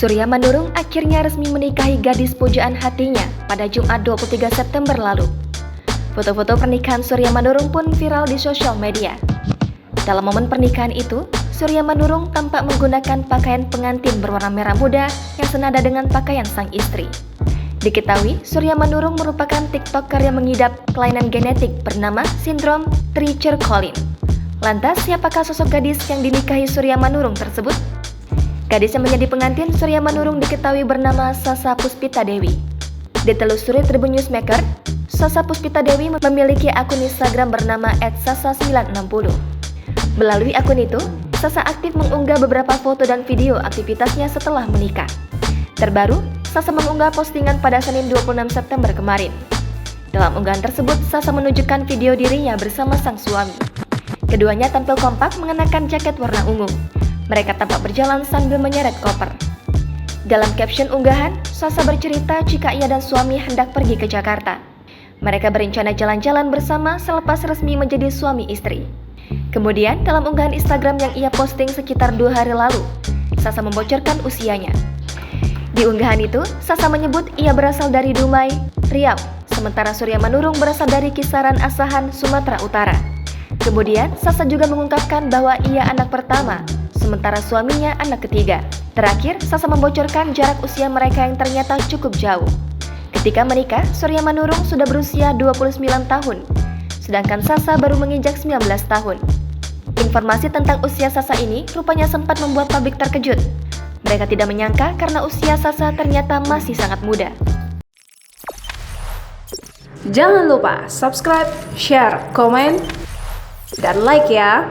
Surya Manurung akhirnya resmi menikahi gadis pujaan hatinya pada Jumat 23 September lalu. Foto-foto pernikahan Surya Manurung pun viral di sosial media. Dalam momen pernikahan itu, Surya Manurung tampak menggunakan pakaian pengantin berwarna merah muda yang senada dengan pakaian sang istri. Diketahui, Surya Manurung merupakan TikToker yang mengidap kelainan genetik bernama sindrom Treacher-Collins. Lantas, siapakah sosok gadis yang dinikahi Surya Manurung tersebut? Gadis yang menjadi pengantin Surya Manurung diketahui bernama Sasa Puspita Dewi. Ditelusuri Tribun Newsmaker, Sasa Puspita Dewi memiliki akun Instagram bernama @sasa960. Melalui akun itu, Sasa aktif mengunggah beberapa foto dan video aktivitasnya setelah menikah. Terbaru, Sasa mengunggah postingan pada Senin 26 September kemarin. Dalam unggahan tersebut, Sasa menunjukkan video dirinya bersama sang suami. Keduanya tampil kompak mengenakan jaket warna ungu. Mereka tampak berjalan sambil menyeret koper. Dalam caption unggahan, Sasa bercerita jika ia dan suami hendak pergi ke Jakarta. Mereka berencana jalan-jalan bersama selepas resmi menjadi suami istri. Kemudian, dalam unggahan Instagram yang ia posting sekitar 2 hari lalu, Sasa membocorkan usianya. Di unggahan itu, Sasa menyebut ia berasal dari Dumai, Riau, sementara Surya Manurung berasal dari kisaran Asahan, Sumatera Utara. Kemudian, Sasa juga mengungkapkan bahwa ia anak pertama, sementara suaminya anak ketiga. Terakhir, Sasa membocorkan jarak usia mereka yang ternyata cukup jauh. Ketika menikah, Surya Manurung sudah berusia 29 tahun, sedangkan Sasa baru menginjak 19 tahun. Informasi tentang usia Sasa ini rupanya sempat membuat publik terkejut. Mereka tidak menyangka karena usia Sasa ternyata masih sangat muda. Jangan lupa subscribe, share, komen, dan like ya!